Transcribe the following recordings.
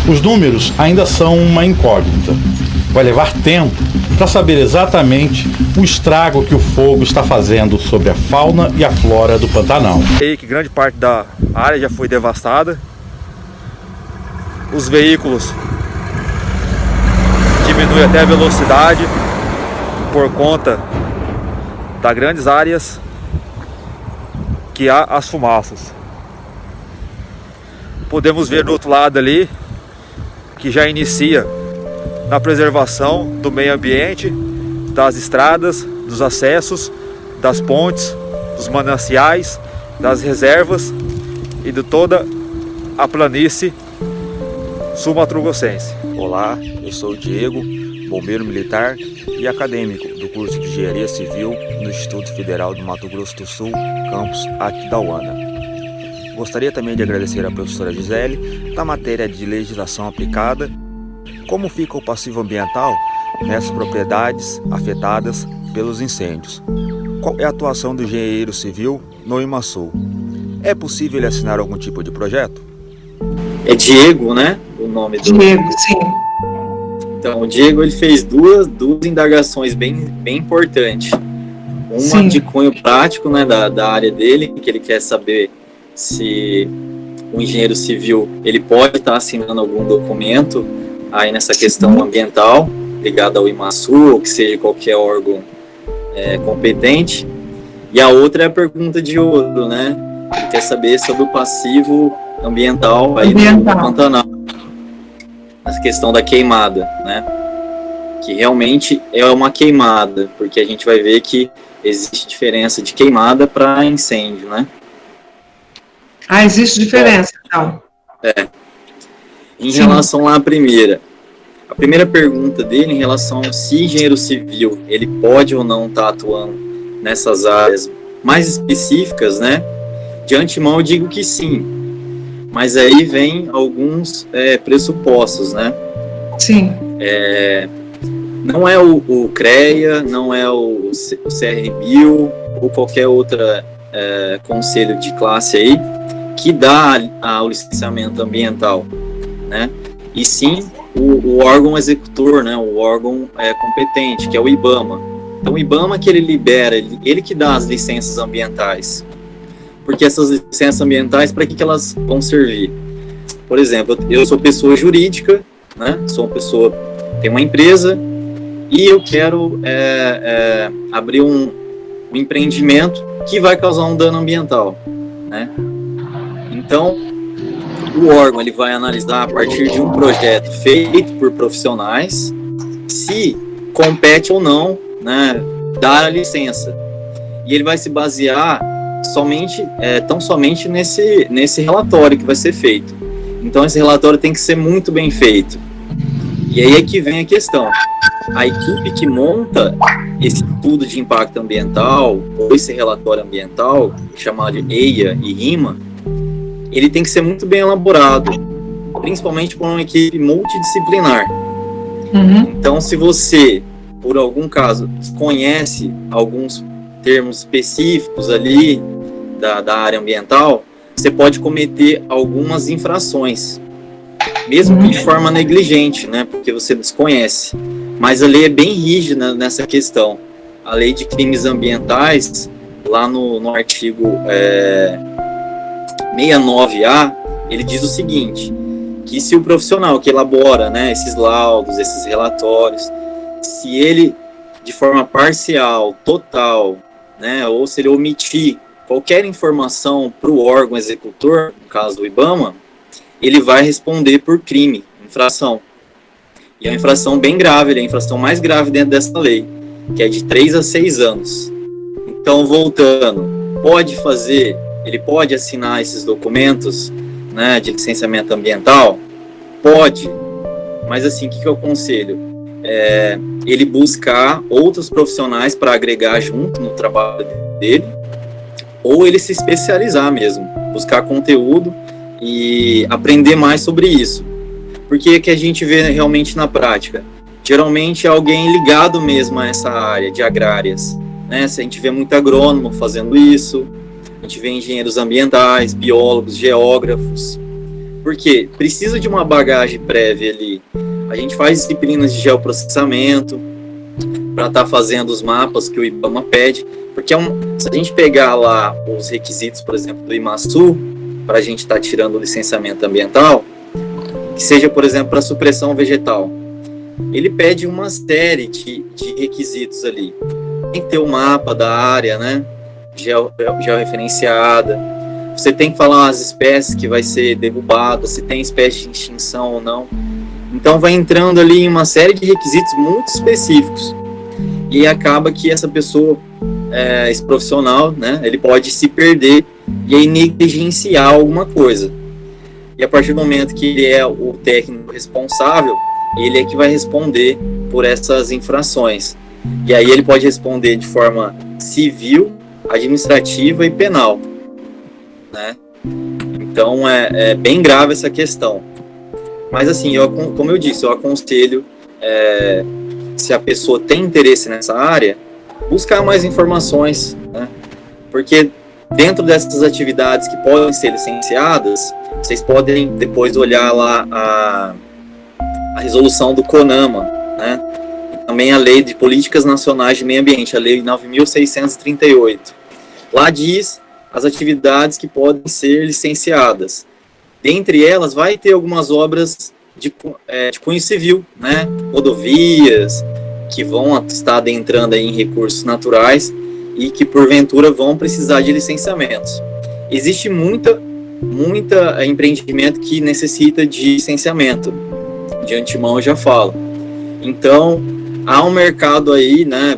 Os números ainda são uma incógnita. Vai levar tempo para saber exatamente o estrago que o fogo está fazendo sobre a fauna e a flora do Pantanal. Que grande parte da área já foi devastada. Os veículos diminuem até a velocidade por conta das grandes áreas que há as fumaças. Podemos ver do outro lado ali que já inicia na preservação do meio ambiente, das estradas, dos acessos, das pontes, dos mananciais, das reservas e de toda a planície sul-mato-grossense. Olá, eu sou o Diego, bombeiro militar e acadêmico do curso de Engenharia Civil no Instituto Federal do Mato Grosso do Sul, campus Aquidauana. Gostaria também de agradecer à professora Gisele da matéria de legislação aplicada. Como fica o passivo ambiental nessas propriedades afetadas pelos incêndios? Qual é a atuação do engenheiro civil no IMASul? É possível ele assinar algum tipo de projeto? É Diego, né? O nome do... Diego, sim. Então, o Diego ele fez duas indagações bem importantes. Uma Sim. de cunho prático, né, da área dele, que ele quer saber se o engenheiro civil ele pode estar assinando algum documento aí nessa questão ambiental, ligada ao IMASul, ou que seja qualquer órgão competente. E a outra é a pergunta de ouro, né? Ele quer saber sobre o passivo ambiental aí no Pantanal, a questão da queimada, né? Que realmente é uma queimada, porque a gente vai ver que existe diferença de queimada para incêndio, né? Ah, existe diferença, então. Em relação à a primeira pergunta dele em relação a se engenheiro civil ele pode ou não estar atuando nessas áreas mais específicas, né? De antemão eu digo que sim, mas aí vem alguns pressupostos, né? Sim. Não é o CREA, não é o CRBio ou qualquer outra conselho de classe aí que dá o licenciamento ambiental, né? E sim o órgão executor, né? O órgão competente, que é o IBAMA. Então o IBAMA que ele libera, ele que dá as licenças ambientais. Porque essas licenças ambientais, para que elas vão servir? Por exemplo, eu sou pessoa jurídica, né? Sou uma pessoa, tenho uma empresa e eu quero abrir um empreendimento que vai causar um dano ambiental, né? Então, o órgão ele vai analisar a partir de um projeto feito por profissionais se compete ou não, né, dar a licença. E ele vai se basear tão somente nesse relatório que vai ser feito. Então esse relatório tem que ser muito bem feito. E aí é que vem a questão. A equipe que monta esse estudo de impacto ambiental, ou esse relatório ambiental, chamado de EIA e RIMA, ele tem que ser muito bem elaborado, principalmente por uma equipe multidisciplinar. Então, se você, por algum caso, conhece alguns termos específicos ali da área ambiental, você pode cometer algumas infrações, mesmo que de forma negligente, né, porque você desconhece. Mas a lei é bem rígida nessa questão. A lei de crimes ambientais, lá no artigo 69A, ele diz o seguinte, que se o profissional que elabora, né, esses laudos, esses relatórios, se ele, de forma parcial, total, né, ou se ele omitir qualquer informação para o órgão executor, no caso do IBAMA, ele vai responder por crime, infração. E é uma infração bem grave, é a infração mais grave dentro dessa lei, que é de 3 a 6 anos. Então, voltando, ele pode assinar esses documentos, né, de licenciamento ambiental? Pode, mas assim, o que eu aconselho? Ele buscar outros profissionais para agregar junto no trabalho dele, ou ele se especializar mesmo, buscar conteúdo e aprender mais sobre isso. Porque que a gente vê realmente na prática? Geralmente é alguém ligado mesmo a essa área de agrárias, né? A gente vê muito agrônomo fazendo isso, a gente vê engenheiros ambientais, biólogos, geógrafos, Porque precisa de uma bagagem prévia ali. A gente faz disciplinas de geoprocessamento para estar fazendo os mapas que o IBAMA pede, porque se a gente pegar lá os requisitos, por exemplo, do IMASU, para a gente estar tirando o licenciamento ambiental, que seja, por exemplo, para supressão vegetal, ele pede uma série de requisitos ali. Tem que ter o mapa da área, né, georreferenciada, você tem que falar as espécies que vai ser derrubada, se tem espécie de extinção ou não. Então vai entrando ali em uma série de requisitos muito específicos. E acaba que essa pessoa, esse profissional, né, ele pode se perder e aí negligenciar alguma coisa. E a partir do momento que ele é o técnico responsável, ele é que vai responder por essas infrações. E aí ele pode responder de forma civil, administrativa e penal, né? Então é bem grave essa questão. Mas assim, como eu disse, eu aconselho, se a pessoa tem interesse nessa área, buscar mais informações, né? Porque dentro dessas atividades que podem ser licenciadas, vocês podem depois olhar lá a resolução do CONAMA, né? Também a Lei de Políticas Nacionais de Meio Ambiente, a Lei 9.638. Lá diz as atividades que podem ser licenciadas. Dentre elas, vai ter algumas obras de cunho civil, né? Rodovias, que vão estar adentrando aí em recursos naturais e que, porventura, vão precisar de licenciamentos. Existe muita empreendimento que necessita de licenciamento. De antemão eu já falo. Então, há um mercado aí, né,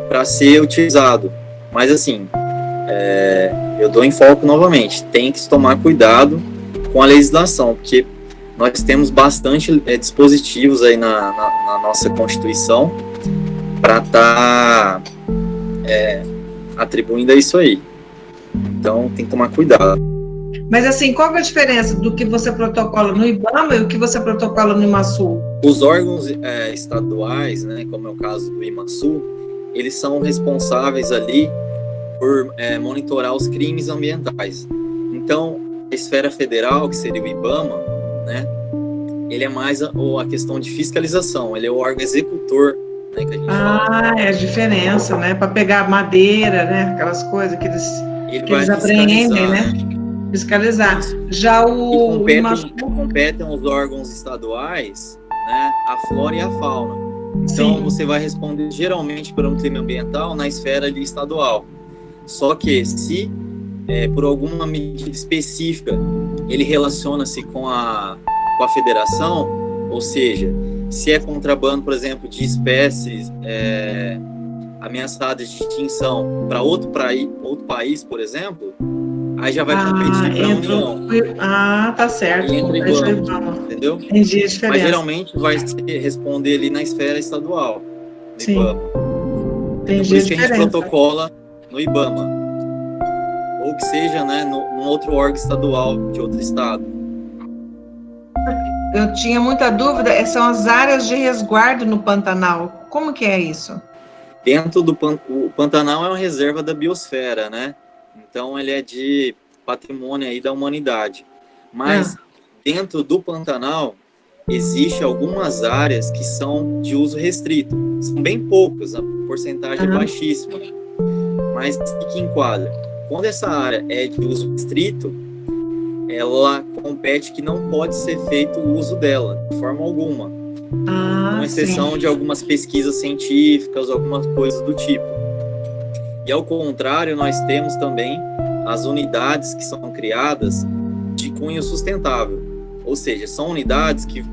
para ser utilizado. Mas, assim, eu dou enfoque novamente. Tem que se tomar cuidado com a legislação, porque nós temos bastante dispositivos aí na nossa Constituição para estar atribuindo a isso aí. Então, tem que tomar cuidado. Mas assim, qual é a diferença do que você protocola no IBAMA e o que você protocola no IMASU? Os órgãos estaduais, né, como é o caso do IMASU, eles são responsáveis ali por monitorar os crimes ambientais. Então, a esfera federal, que seria o IBAMA, né, ele é mais a questão de fiscalização, ele é o órgão executor, né, que a gente fala. É a diferença, né, para pegar madeira, né, aquelas coisas que eles apreendem, né? Fiscalizar. Já o competem os órgãos estaduais, né, a flora e a fauna. Então, sim, você vai responder geralmente por um crime ambiental na esfera ali estadual. Só que se por alguma medida específica ele relaciona-se com a federação, ou seja, se é contrabando, por exemplo, de espécies ameaçadas de extinção para outro país, por exemplo, aí já vai competir para a União. Tá certo. Entendeu? Entendi a diferença. Mas geralmente vai responder ali na esfera estadual, no sim, IBAMA. Entendi. Por isso que a gente protocola no IBAMA. Ou que seja, né, num outro órgão estadual de outro estado. Eu tinha muita dúvida, são as áreas de resguardo no Pantanal. Como que é isso? Dentro do o Pantanal é uma reserva da biosfera, né? Então ele é de patrimônio aí da humanidade. Mas dentro do Pantanal existe algumas áreas que são de uso restrito. São bem poucas, a porcentagem é baixíssima. Mas o que enquadra? Quando essa área é de uso restrito, ela compete que não pode ser feito o uso dela, de forma alguma. Com exceção sim, de algumas pesquisas científicas, algumas coisas do tipo. E ao contrário, nós temos também as unidades que são criadas de cunho sustentável. Ou seja, são unidades que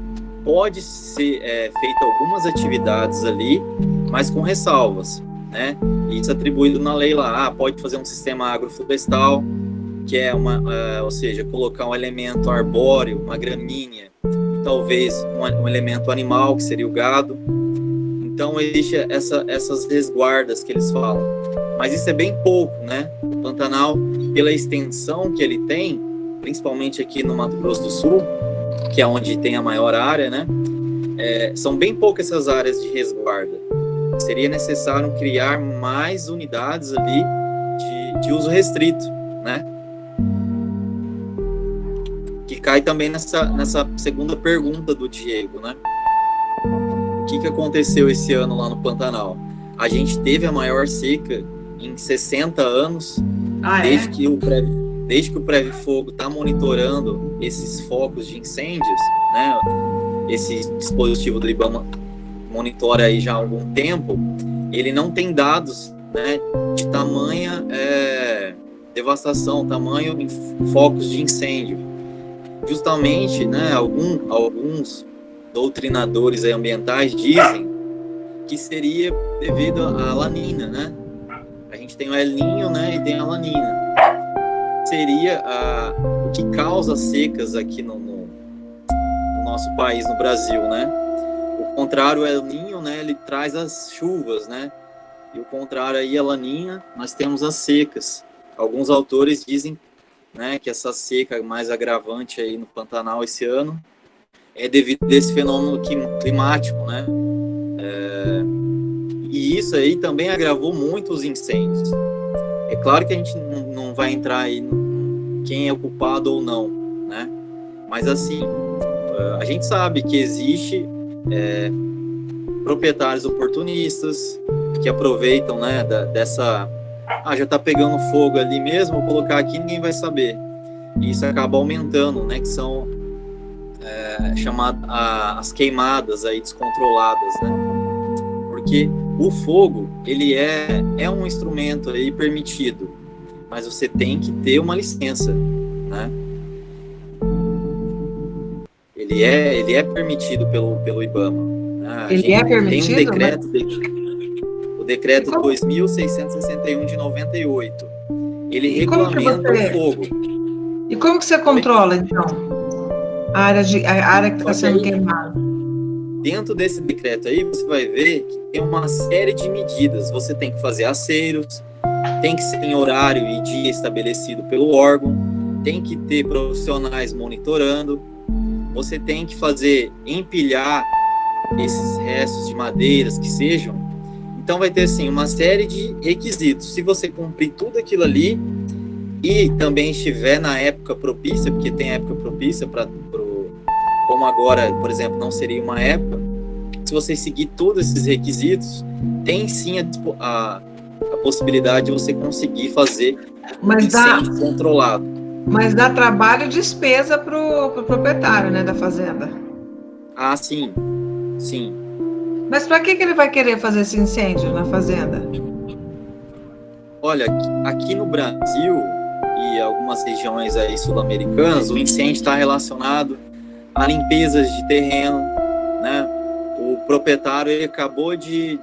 pode ser feita algumas atividades ali, mas com ressalvas, né? Isso atribuído na lei lá. Pode fazer um sistema agroflorestal, que é ou seja, colocar um elemento arbóreo, uma gramínea, e talvez um elemento animal, que seria o gado. Então, existe essas resguardas que eles falam. Mas isso é bem pouco, né? O Pantanal, pela extensão que ele tem, principalmente aqui no Mato Grosso do Sul, que é onde tem a maior área, né? São bem poucas essas áreas de resguarda. Seria necessário criar mais unidades ali de uso restrito, né? cai também nessa segunda pergunta do Diego, né? O que aconteceu esse ano lá no Pantanal? A gente teve a maior seca em 60 anos, desde que o Previfogo está monitorando esses focos de incêndios, né? Esse dispositivo do IBAMA monitora aí já há algum tempo. Ele não tem dados, né, de tamanha devastação, tamanho em focos de incêndio. Justamente, né, alguns doutrinadores ambientais dizem que seria devido à lanina, né? A gente tem o El Niño, né, e tem a lanina. Seria o que causa secas aqui no nosso país, no Brasil, né? O contrário, o El Niño, né, ele traz as chuvas, né? E o contrário aí, a lanina, nós temos as secas. Alguns autores dizem, né, que essa seca mais agravante aí no Pantanal esse ano é devido a esse fenômeno climático, né? E isso aí também agravou muito os incêndios. É claro que a gente não vai entrar aí no quem é o culpado ou não, né? Mas assim, a gente sabe que existe proprietários oportunistas que aproveitam, né, dessa... já tá pegando fogo ali mesmo, vou colocar aqui, ninguém vai saber. E isso acaba aumentando, né, que são chamadas as queimadas aí descontroladas, né? Porque o fogo, ele é um instrumento aí permitido, mas você tem que ter uma licença, né? Ele é permitido pelo IBAMA. Ele é permitido? Tem um decreto, o decreto 2.661 de 98. Ele regulamenta o fogo. E como que você controla, então, a área que está sendo queimada? Dentro desse decreto aí, você vai ver que tem uma série de medidas. Você tem que fazer aceiros, tem que ser em horário e dia estabelecido pelo órgão, tem que ter profissionais monitorando, você tem que empilhar esses restos de madeiras que sejam. Então vai ter assim uma série de requisitos. Se você cumprir tudo aquilo ali e também estiver na época propícia, porque tem época propícia como agora, por exemplo, não seria uma época, se você seguir todos esses requisitos, tem sim a possibilidade de você conseguir fazer um incêndio controlado. Mas dá trabalho e despesa para o proprietário, né, da fazenda. Ah, sim. Sim. Mas para que ele vai querer fazer esse incêndio na fazenda? Olha, aqui no Brasil e algumas regiões aí sul-americanas, o incêndio está relacionado a limpezas de terreno, né? O proprietário, ele acabou de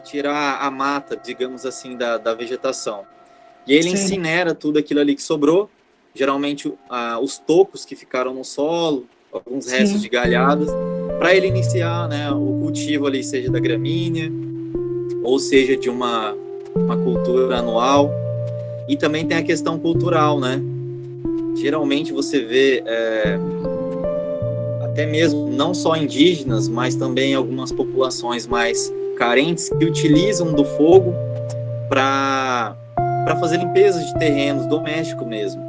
tirar a mata, digamos assim, da vegetação. E ele incinera tudo aquilo ali que sobrou, geralmente os tocos que ficaram no solo, alguns restos de galhadas, para ele iniciar, né, o cultivo ali, seja da gramínea, ou seja de uma cultura anual. E também tem a questão cultural, né? Geralmente você vê até mesmo não só indígenas, mas também algumas populações mais carentes que utilizam do fogo para fazer limpezas de terrenos, doméstico mesmo.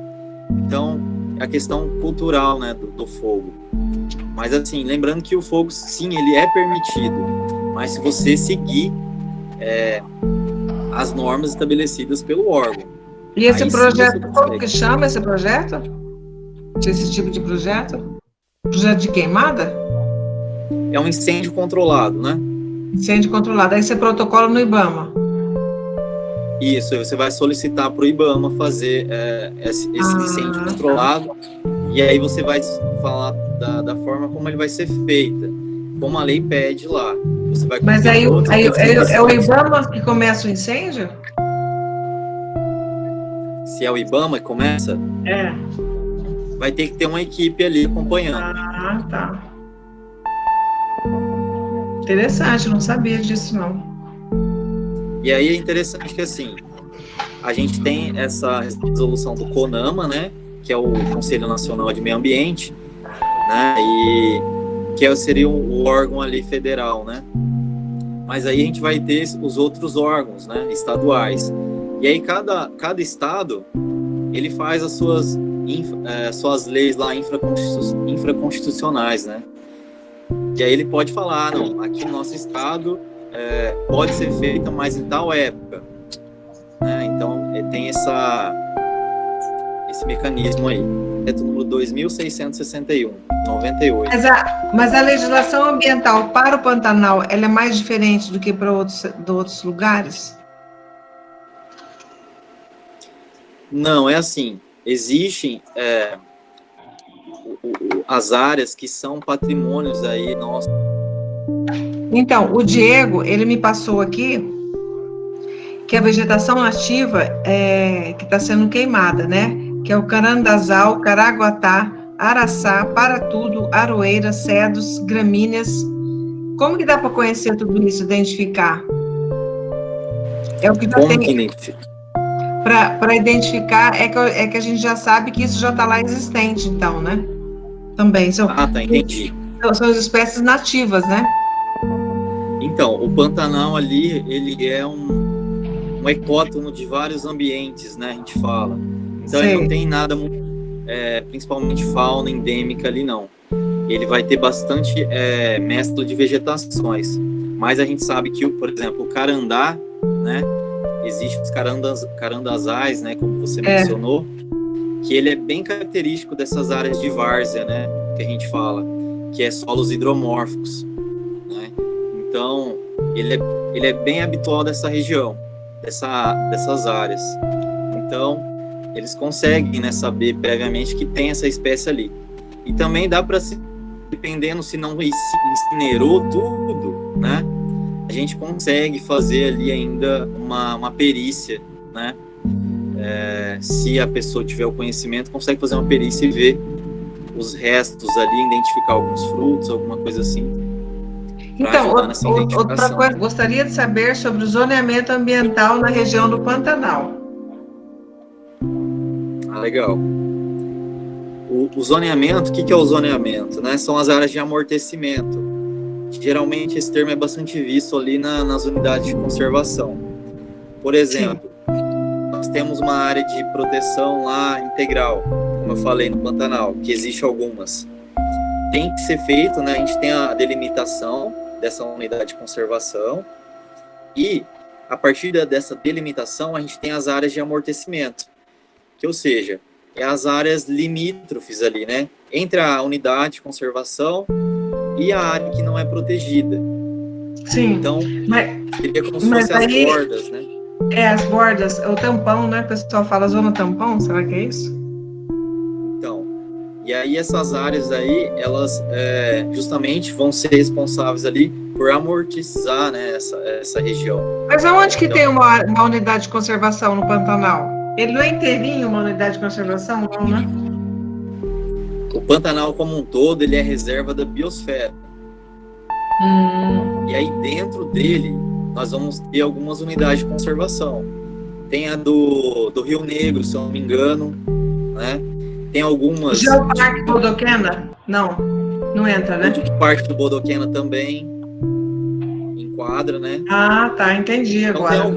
Então, é a questão cultural, né, do fogo. Mas assim, lembrando que o fogo, sim, ele é permitido, mas se você seguir as normas estabelecidas pelo órgão. E esse projeto, como que chama esse projeto? Esse tipo de projeto? Projeto de queimada? É um incêndio controlado, né? Incêndio controlado. Aí você protocola no IBAMA. Isso, você vai solicitar para o IBAMA fazer esse incêndio controlado, e aí você vai falar da forma como ele vai ser feita, como a lei pede lá. Você vai. Mas aí é o IBAMA que começa o incêndio? Se é o IBAMA que começa? Vai ter que ter uma equipe ali acompanhando. Ah, tá. Interessante, não sabia disso, não. E aí é interessante que, assim, a gente tem essa resolução do CONAMA, né, que é o Conselho Nacional de Meio Ambiente, né, e que seria o órgão ali federal, né. Mas aí a gente vai ter os outros órgãos, né, estaduais. E aí cada estado, ele faz as suas suas leis lá infraconstitucionais, né? E aí ele pode falar, não, aqui no nosso estado pode ser feita, mas em tal época, né? Então tem esse mecanismo aí. É o número 2661, 98. Mas a legislação ambiental para o Pantanal, ela é mais diferente do que para outros lugares? Não, é assim, existem as áreas que são patrimônios aí nossos. Então, o Diego, ele me passou aqui que a vegetação nativa que está sendo queimada, né? Que é o carandazal, caraguatá, araçá, paratudo, aroeira, cedros, gramíneas. Como que dá para conhecer tudo isso, identificar? É o que já tem. Para identificar, é que a gente já sabe que isso já está lá existente, então, né? Também. Tá, entendi. São as espécies nativas, né? Então, o Pantanal ali, ele é um ecótono de vários ambientes, né? A gente fala. Então, ele não tem nada, principalmente fauna endêmica ali, não. Ele vai ter bastante mescla de vegetações. Mas a gente sabe que, por exemplo, o carandá, né? Existem os carandazais, né? Como você mencionou, que ele é bem característico dessas áreas de várzea, né? Que a gente fala, que é solos hidromórficos, né? Então, ele é bem habitual dessa região, dessas áreas. Então, eles conseguem, né, saber previamente que tem essa espécie ali. E também dá para, dependendo se não incinerou tudo, né, a gente consegue fazer ali ainda uma perícia, né, se a pessoa tiver o conhecimento, consegue fazer uma perícia e ver os restos ali, identificar alguns frutos, alguma coisa assim. Então, outra coisa, gostaria de saber sobre o zoneamento ambiental na região do Pantanal. Legal. O zoneamento, o que é o zoneamento? Né? São as áreas de amortecimento. Geralmente esse termo é bastante visto ali nas unidades de conservação. Por exemplo, nós temos uma área de proteção lá integral, como eu falei no Pantanal, que existe algumas. Tem que ser feito, né? A gente tem a delimitação dessa unidade de conservação e a partir dessa delimitação a gente tem as áreas de amortecimento, que, ou seja, é as áreas limítrofes ali, né? Entre a unidade de conservação e a área que não é protegida. Sim. Então, seria como se fossem as bordas, né? As bordas, o tampão, né? O pessoal fala zona tampão, será que é isso? Então, e aí essas áreas aí, elas justamente vão ser responsáveis ali por amortizar, né, essa região. Mas aonde que tem uma unidade de conservação no Pantanal? Ele não é inteirinho uma unidade de conservação, não, né? O Pantanal como um todo, ele é reserva da biosfera. E aí dentro dele, nós vamos ter algumas unidades de conservação. Tem a do Rio Negro, se eu não me engano, né? Tem algumas... Geoparque Bodoquena? Não entra, né? O Parque do Bodoquena também enquadra, né? Ah, tá, entendi agora. Então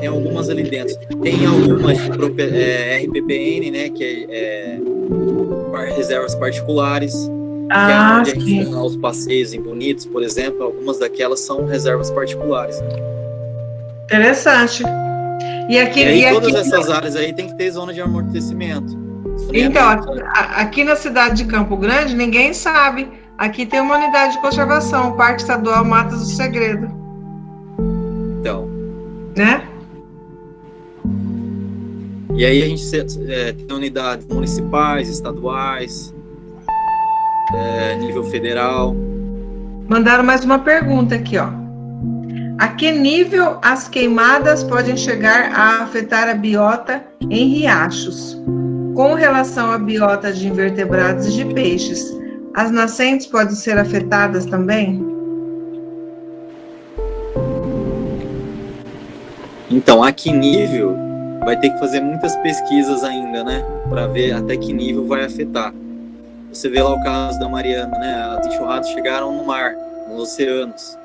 tem algumas ali dentro. Tem algumas de RPPN, né? Que é reservas particulares. Que é onde a gente tem os passeios em Bonitos, por exemplo. Algumas daquelas são reservas particulares. Interessante. E todas essas áreas aí tem que ter zona de amortecimento. Então, aqui na cidade de Campo Grande, ninguém sabe. Aqui tem uma unidade de conservação, o Parque Estadual Matas do Segredo. Então. Né? E aí a gente tem unidades municipais, estaduais, nível federal. Mandaram mais uma pergunta aqui, ó. A que nível as queimadas podem chegar a afetar a biota em riachos? Com relação à biota de invertebrados e de peixes, as nascentes podem ser afetadas também? Então, a que nível vai ter que fazer muitas pesquisas ainda, né? Para ver até que nível vai afetar. Você vê lá o caso da Mariana, né? As enxurradas chegaram no mar, nos oceanos.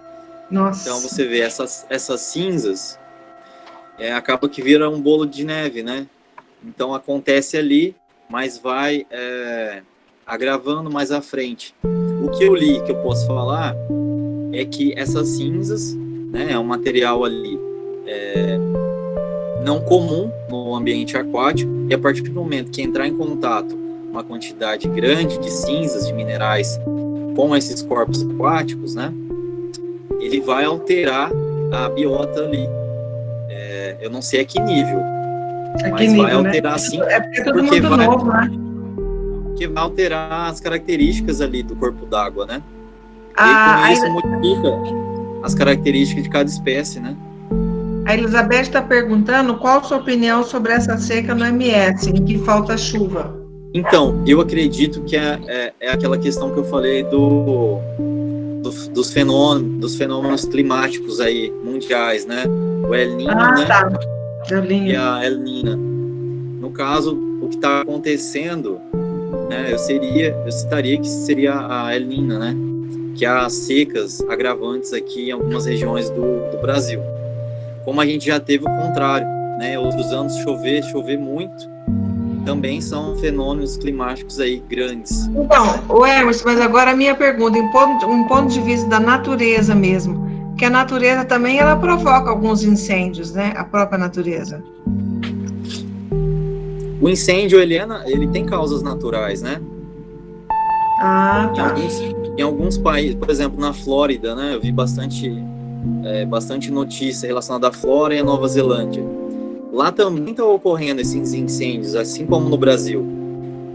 Nossa. Então você vê essas cinzas, acaba que vira um bolo de neve, né? Então acontece ali mas vai agravando mais à frente. O que eu li, que eu posso falar, é que essas cinzas, né, é um material ali não comum no ambiente aquático, e a partir do momento que entrar em contato uma quantidade grande de cinzas, de minerais, com esses corpos aquáticos, né, ele vai alterar a biota ali. Eu não sei a que nível, mas vai alterar, né? Sim, porque é tudo muito novo, né? Que vai alterar as características ali do corpo d'água, né? E com isso modifica as características de cada espécie, né? A Elizabeth está perguntando qual a sua opinião sobre essa seca no MS, em que falta chuva. Então, eu acredito que é aquela questão que eu falei dos fenômenos climáticos aí, mundiais, né? O El Niño, né? Tá. E a El Niña. No caso, o que está acontecendo, né, eu citaria que seria a El Niña, né? Que há secas agravantes aqui em algumas regiões do Brasil. Como a gente já teve o contrário, né? Outros anos chover muito, também são fenômenos climáticos aí grandes. Então, o Emerson, mas agora a minha pergunta, em ponto de vista da natureza mesmo, que a natureza também ela provoca alguns incêndios, né? A própria natureza. O incêndio, ele tem causas naturais, né? Ah, tá. Em alguns países, por exemplo, na Flórida, né? Eu vi bastante notícia relacionada à Flórida e à Nova Zelândia. Lá também estão ocorrendo esses incêndios, assim como no Brasil.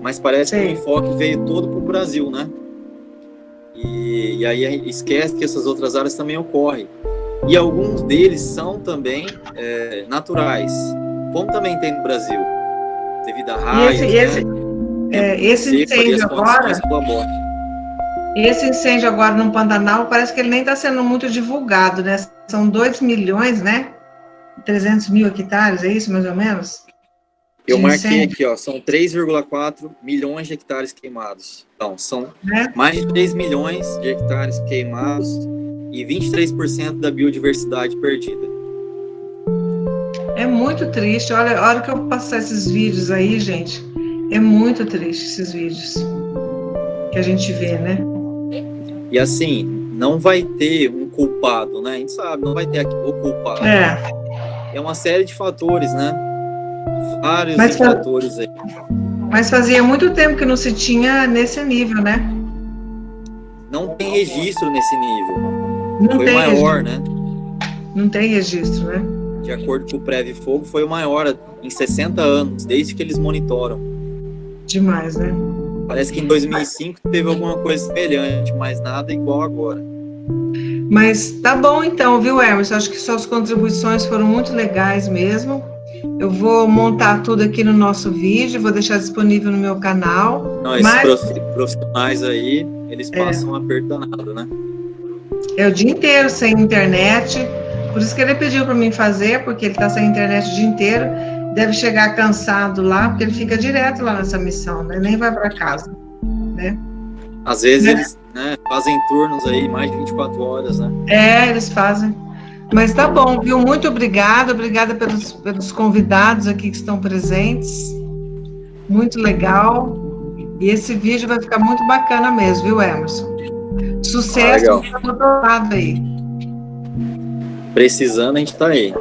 Mas parece que o enfoque veio todo para o Brasil, né? E aí esquece que essas outras áreas também ocorrem. E alguns deles são também naturais, como também tem no Brasil, devido a raios, esse incêndio agora, no Pantanal, parece que ele nem está sendo muito divulgado, né? São 2 milhões, né? 300 mil hectares, é isso mais ou menos? Eu marquei aqui, ó, são 3,4 milhões de hectares queimados. Então, são mais de 3 milhões de hectares queimados e 23% da biodiversidade perdida. É muito triste. Olha, a hora que eu passar esses vídeos aí, gente, é muito triste esses vídeos que a gente vê, né? E assim, não vai ter um culpado, né? A gente sabe, não vai ter o culpado. É uma série de fatores, né? Vários fatores aí. Mas fazia muito tempo que não se tinha nesse nível, né? Não tem registro nesse nível. Não foi tem maior, registro. Né? Não tem registro, né? De acordo com o Preve Fogo, foi o maior em 60 anos, desde que eles monitoram. Demais, né? Parece que em 2005 teve alguma coisa semelhante, mas nada igual agora. Mas tá bom então, viu, Emerson? Acho que suas contribuições foram muito legais mesmo. Eu vou montar tudo aqui no nosso vídeo, vou deixar disponível no meu canal. Não, esses profissionais aí, eles passam um aperto danado, né? É o dia inteiro sem internet, por isso que ele pediu para mim fazer, porque ele está sem internet o dia inteiro, deve chegar cansado lá, porque ele fica direto lá nessa missão, né? Nem vai para casa, né? Às vezes eles fazem turnos aí, mais de 24 horas, né? Eles fazem. Mas tá bom, viu? Muito obrigada pelos convidados aqui que estão presentes. Muito legal. E esse vídeo vai ficar muito bacana mesmo, viu, Emerson? Sucesso do outro lado aí. Precisando, a gente tá aí.